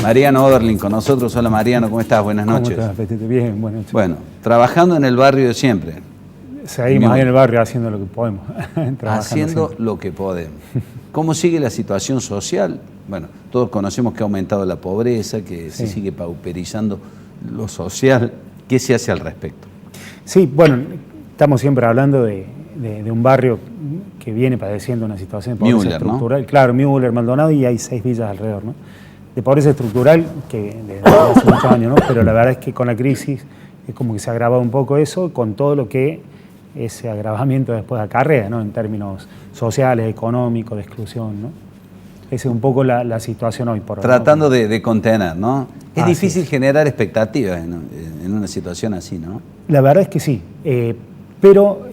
Mariano Oberlin con nosotros. Hola Mariano, ¿cómo estás? Buenas noches. ¿Cómo estás, Petito? Bien, buenas noches. Bueno, trabajando en el barrio de siempre. Seguimos ahí en el barrio haciendo lo que podemos. Haciendo siempre lo que podemos. ¿Cómo sigue la situación social? Bueno, todos conocemos que ha aumentado la pobreza, que se sigue pauperizando lo social. ¿Qué se hace al respecto? Sí, bueno, estamos siempre hablando de un barrio que viene padeciendo una situación de pobreza estructural. ¿No? Claro, Müller, Maldonado, y hay 6 villas alrededor, ¿no? De pobreza estructural que desde hace muchos años, ¿no? Pero la verdad es que con la crisis es como que se ha agravado un poco eso, con todo lo que ese agravamiento después acarrea, ¿no? En términos sociales, económicos, de exclusión, ¿no? Esa es un poco la situación hoy por hoy. Tratando de contener, ¿no? Es difícil generar expectativas en una situación así, ¿no? La verdad es que sí, pero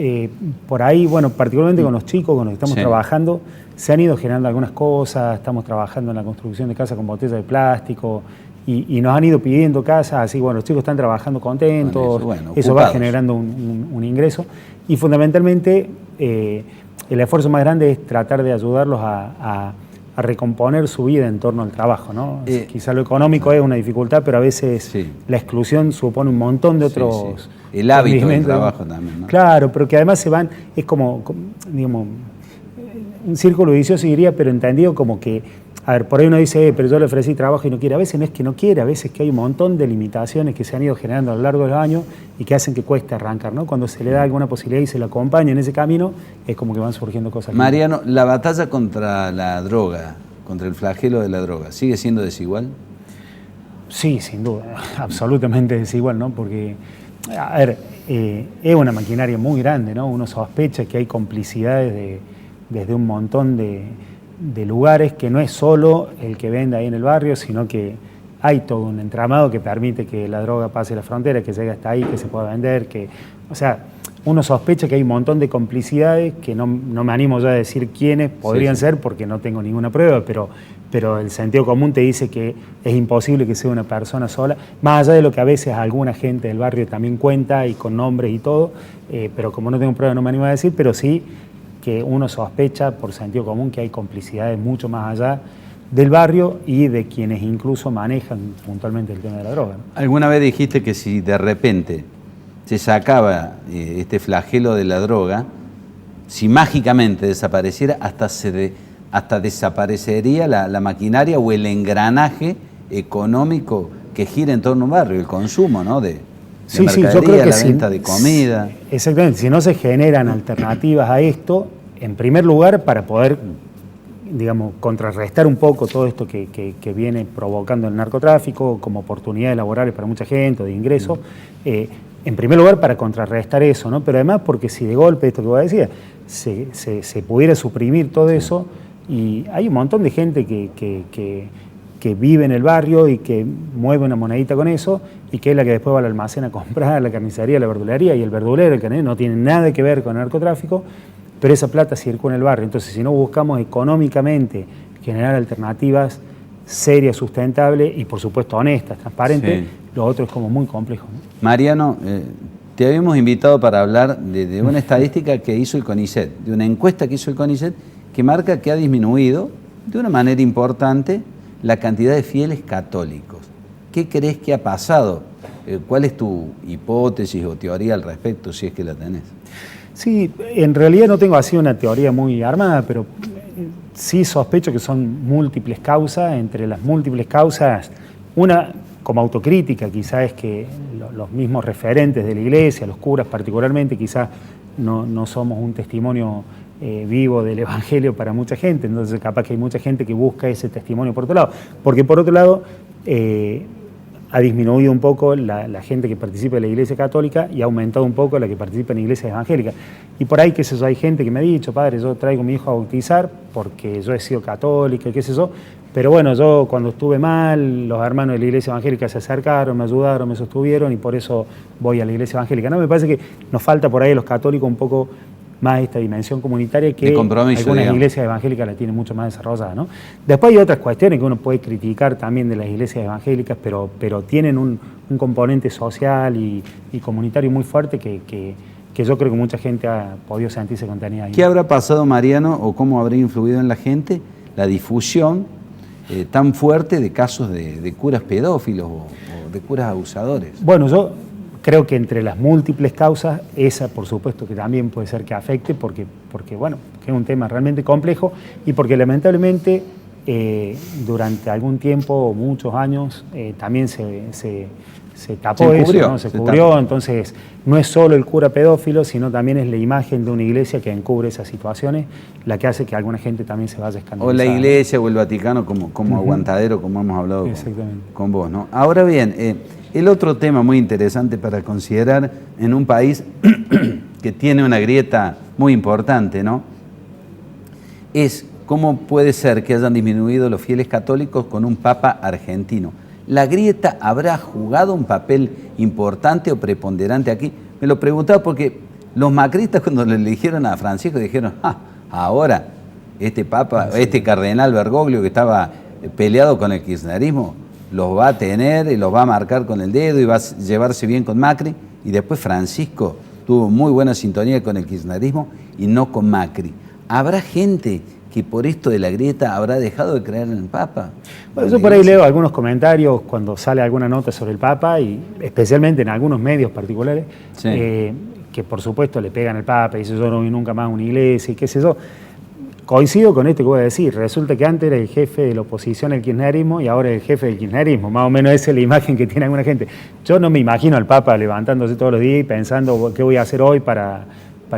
por ahí, bueno, particularmente con los chicos con los que estamos trabajando, se han ido generando algunas cosas, estamos trabajando en la construcción de casas con botellas de plástico y nos han ido pidiendo casas, así, bueno, los chicos están trabajando contentos, eso va generando un ingreso y fundamentalmente el esfuerzo más grande es tratar de ayudarlos a recomponer su vida en torno al trabajo, ¿no? Quizá lo económico es una dificultad, pero a veces la exclusión supone un montón de otros... El hábito del trabajo también, ¿no? Claro, pero que además se van, es como digamos, un círculo vicioso diría, pero entendido como que, a ver, por ahí uno dice, pero yo le ofrecí trabajo y no quiere. A veces no es que no quiere, a veces que hay un montón de limitaciones que se han ido generando a lo largo de los años y que hacen que cueste arrancar, ¿no? Cuando se le da alguna posibilidad y se lo acompaña en ese camino, es como que van surgiendo cosas. Mariano, la batalla contra la droga, contra el flagelo de la droga, ¿sigue siendo desigual? Sí, sin duda, absolutamente desigual, ¿no? Porque, a ver, es una maquinaria muy grande, ¿no? Uno sospecha que hay complicidades desde un montón de lugares, que no es solo el que vende ahí en el barrio, sino que hay todo un entramado que permite que la droga pase la frontera, que llegue hasta ahí, que se pueda vender, o sea, uno sospecha que hay un montón de complicidades que no me animo ya a decir quiénes podrían ser porque no tengo ninguna prueba, pero el sentido común te dice que es imposible que sea una persona sola, más allá de lo que a veces alguna gente del barrio también cuenta y con nombres y todo, pero como no tengo prueba no me animo a decir, pero sí que uno sospecha por sentido común que hay complicidades mucho más allá del barrio y de quienes incluso manejan puntualmente el tema de la droga, ¿no? Alguna vez dijiste que si de repente se sacaba este flagelo de la droga, si mágicamente desapareciera, hasta desaparecería la maquinaria o el engranaje económico que gira en torno a un barrio, el consumo, ¿no? De mercadería, yo creo que la venta de comida. Exactamente, si no se generan alternativas a esto, en primer lugar, para poder, digamos, contrarrestar un poco todo esto que viene provocando el narcotráfico como oportunidades laborales para mucha gente, de ingresos, en primer lugar para contrarrestar eso, ¿no? Pero además porque si de golpe, esto que vos decías, se pudiera suprimir todo eso, y hay un montón de gente que vive en el barrio y que mueve una monedita con eso y que es la que después va al almacén a comprar, a la carnicería, a la verdulería, y el verdulero, el carnicero, no tiene nada que ver con el narcotráfico, pero esa plata circula en el barrio. Entonces, si no buscamos económicamente generar alternativas serias, sustentables y, por supuesto, honestas, transparentes, lo otro es como muy complejo, ¿no? Mariano, te habíamos invitado para hablar de una estadística que hizo el CONICET, de una encuesta que hizo el CONICET, que marca que ha disminuido de una manera importante la cantidad de fieles católicos. ¿Qué crees que ha pasado? ¿Cuál es tu hipótesis o teoría al respecto, si es que la tenés? Sí, en realidad no tengo así una teoría muy armada, pero sí sospecho que son múltiples causas. Entre las múltiples causas, una como autocrítica quizás es que los mismos referentes de la iglesia, los curas particularmente, quizás no somos un testimonio vivo del evangelio para mucha gente, entonces capaz que hay mucha gente que busca ese testimonio por otro lado, porque por otro lado ha disminuido un poco la gente que participa en la iglesia católica y ha aumentado un poco la que participa en iglesias evangélicas. Y por ahí, qué sé yo, hay gente que me ha dicho, padre, yo traigo a mi hijo a bautizar porque yo he sido católica, qué sé yo, pero bueno, yo cuando estuve mal, los hermanos de la iglesia evangélica se acercaron, me ayudaron, me sostuvieron y por eso voy a la iglesia evangélica. No, me parece que nos falta por ahí a los católicos un poco más esta dimensión comunitaria que algunas iglesias evangélicas la tienen mucho más desarrollada, ¿no? Después hay otras cuestiones que uno puede criticar también de las iglesias evangélicas, pero tienen un componente social y comunitario muy fuerte que yo creo que mucha gente ha podido sentirse contenida ahí. ¿Qué habrá pasado, Mariano, o cómo habrá influido en la gente la difusión tan fuerte de casos de curas pedófilos o de curas abusadores. Bueno, yo creo que entre las múltiples causas, esa por supuesto que también puede ser que afecte, porque bueno, que es un tema realmente complejo y porque lamentablemente durante algún tiempo, muchos años, también se tapó eso, ¿no? Se cubrió, tapó. Entonces no es solo el cura pedófilo, sino también es la imagen de una iglesia que encubre esas situaciones, la que hace que alguna gente también se vaya escandalizando. O la iglesia o el Vaticano como aguantadero, como hemos hablado con vos, ¿no? Ahora bien, el otro tema muy interesante para considerar en un país que tiene una grieta muy importante, ¿no? Es cómo puede ser que hayan disminuido los fieles católicos con un papa argentino. ¿La grieta habrá jugado un papel importante o preponderante aquí? Me lo preguntaba porque los macristas cuando le eligieron a Francisco dijeron, ahora este papa, este cardenal Bergoglio que estaba peleado con el kirchnerismo, los va a tener y los va a marcar con el dedo y va a llevarse bien con Macri. Y después Francisco tuvo muy buena sintonía con el kirchnerismo y no con Macri. ¿Habrá gente que por esto de la grieta habrá dejado de creer en el Papa? Bueno, yo por ahí leo algunos comentarios cuando sale alguna nota sobre el Papa, y especialmente en algunos medios particulares, sí, que por supuesto le pegan al Papa y dicen yo no vi nunca más una iglesia y qué sé yo. Coincido con esto que voy a decir, resulta que antes era el jefe de la oposición al kirchnerismo y ahora es el jefe del kirchnerismo, más o menos esa es la imagen que tiene alguna gente. Yo no me imagino al Papa levantándose todos los días y pensando qué voy a hacer hoy para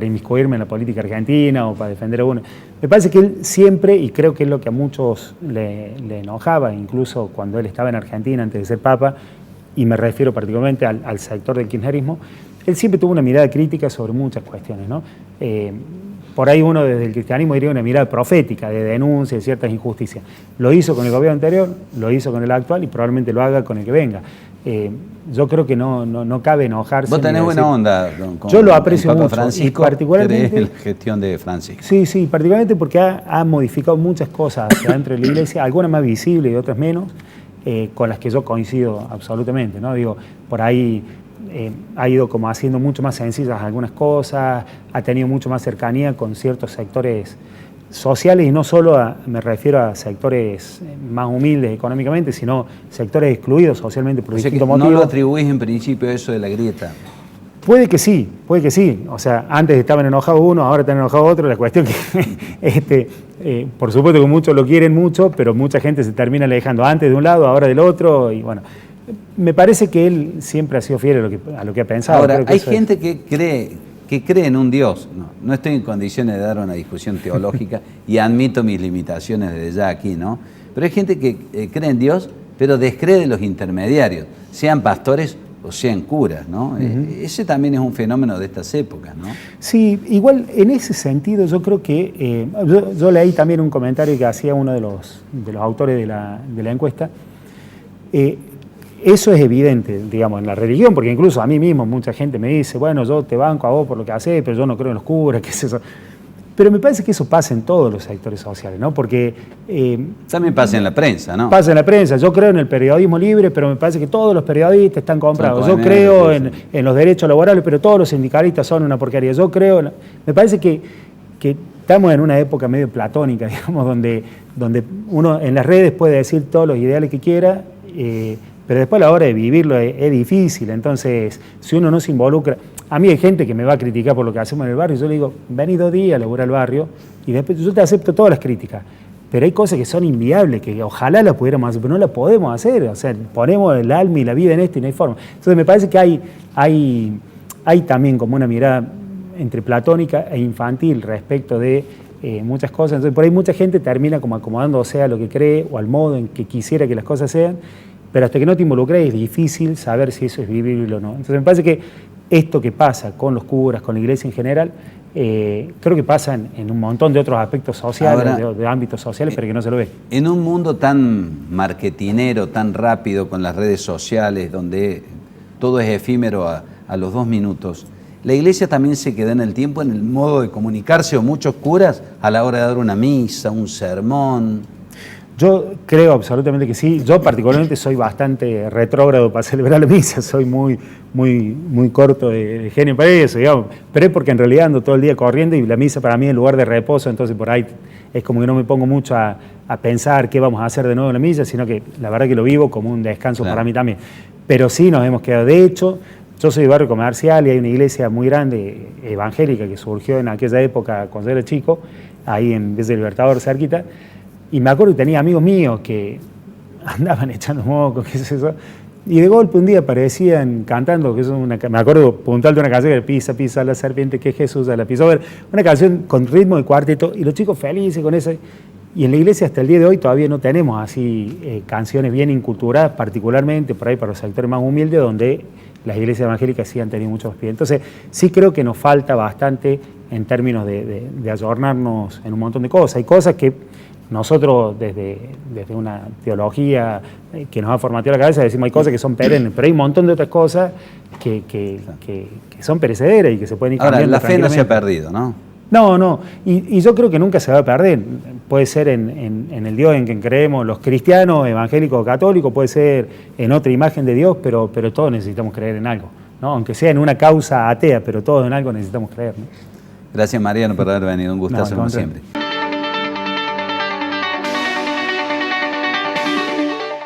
inmiscuirme en la política argentina o para defender a uno. Me parece que él siempre, y creo que es lo que a muchos le enojaba, incluso cuando él estaba en Argentina antes de ser Papa, y me refiero particularmente al sector del kirchnerismo, él siempre tuvo una mirada crítica sobre muchas cuestiones, ¿no? Por ahí uno desde el cristianismo diría una mirada profética, de denuncia de ciertas injusticias. Lo hizo con el gobierno anterior, lo hizo con el actual y probablemente lo haga con el que venga. Yo creo que no cabe enojarse. Vos tenés buena onda con yo lo aprecio mucho, Francisco, y particularmente la gestión de Francisco. Sí, particularmente porque ha modificado muchas cosas hacia dentro de la iglesia, algunas más visibles y otras menos, con las que yo coincido absolutamente, ¿no? Digo, por ahí ha ido como haciendo mucho más sencillas algunas cosas, ha tenido mucho más cercanía con ciertos sectores sociales y no solo me refiero a sectores más humildes económicamente, sino sectores excluidos socialmente por distintos motivos. ¿No lo atribuís en principio a eso de la grieta? Puede que sí. O sea, antes estaban enojados unos, ahora están enojados otros. La cuestión que, por supuesto que muchos lo quieren mucho, pero mucha gente se termina alejando antes de un lado, ahora del otro, y bueno. Me parece que él siempre ha sido fiel a lo que ha pensado. Ahora, hay gente que cree en un Dios. No estoy en condiciones de dar una discusión teológica y admito mis limitaciones desde ya aquí, ¿no? Pero hay gente que cree en Dios, pero descree de los intermediarios, sean pastores o sean curas, ¿no? Ese también es un fenómeno de estas épocas, ¿no? Sí, igual en ese sentido yo creo que... yo leí también un comentario que hacía uno de los autores de la encuesta. Eso es evidente, digamos, en la religión, porque incluso a mí mismo mucha gente me dice, bueno, yo te banco a vos por lo que haces, pero yo no creo en los curas, ¿qué es eso? Pero me parece que eso pasa en todos los sectores sociales, ¿no? Porque... también pasa en la prensa, ¿no? Pasa en la prensa. Yo creo en el periodismo libre, pero me parece que todos los periodistas están comprados. Yo creo en los derechos laborales, pero todos los sindicalistas son una porquería. Yo creo... Me parece que estamos en una época medio platónica, digamos, donde uno en las redes puede decir todos los ideales que quiera, pero después a la hora de vivirlo es difícil. Entonces, si uno no se involucra... A mí hay gente que me va a criticar por lo que hacemos en el barrio, y yo le digo, vení 2 días a laburar al barrio, y después yo te acepto todas las críticas. Pero hay cosas que son inviables, que ojalá las pudiéramos hacer, pero no las podemos hacer. O sea, ponemos el alma y la vida en esto y no hay forma. Entonces me parece que hay también como una mirada entre platónica e infantil respecto de muchas cosas. Entonces por ahí mucha gente termina como acomodándose a lo que cree o al modo en que quisiera que las cosas sean, pero hasta que no te involucres es difícil saber si eso es vivible o no. Entonces me parece que esto que pasa con los curas, con la iglesia en general, creo que pasa en un montón de otros aspectos sociales, ahora, de ámbitos sociales, pero que no se lo ve. En un mundo tan marketinero, tan rápido con las redes sociales, donde todo es efímero a los 2 minutos, la iglesia también se queda en el tiempo, en el modo de comunicarse, o muchos curas a la hora de dar una misa, un sermón. Yo creo absolutamente que sí. Yo particularmente soy bastante retrógrado para celebrar la misa, soy muy corto de genio para eso, digamos. Pero es porque en realidad ando todo el día corriendo y la misa para mí es lugar de reposo, entonces por ahí es como que no me pongo mucho a pensar qué vamos a hacer de nuevo en la misa, sino que la verdad que lo vivo como un descanso para mí también. Pero sí nos hemos quedado. De hecho, yo soy de barrio comercial y hay una iglesia muy grande, evangélica, que surgió en aquella época cuando yo era chico, ahí en Villa del Libertador, cerquita. Y me acuerdo que tenía amigos míos que andaban echando mocos, qué es eso. Y de golpe un día aparecían cantando, que es me acuerdo puntual de una canción que pisa, pisa la serpiente, que Jesús la pisó. Una canción con ritmo de cuarteto, y los chicos felices con eso. Y en la iglesia hasta el día de hoy todavía no tenemos así canciones bien inculturadas, particularmente por ahí para los sectores más humildes, donde las iglesias evangélicas sí han tenido muchos pies. Entonces sí creo que nos falta bastante en términos de ayornarnos en un montón de cosas. Hay cosas que nosotros desde una teología que nos ha formateado la cabeza decimos hay cosas que son perennes, pero hay un montón de otras cosas que son perecederas y que se pueden ir cambiando. Ahora, la fe no se ha perdido, ¿no? No, y yo creo que nunca se va a perder. Puede ser en el Dios en quien creemos los cristianos, evangélicos o católicos, puede ser en otra imagen de Dios, pero todos necesitamos creer en algo, ¿no? Aunque sea en una causa atea, pero todos en algo necesitamos creer, ¿no? Gracias, Mariano, por haber venido. Un gustazo como siempre.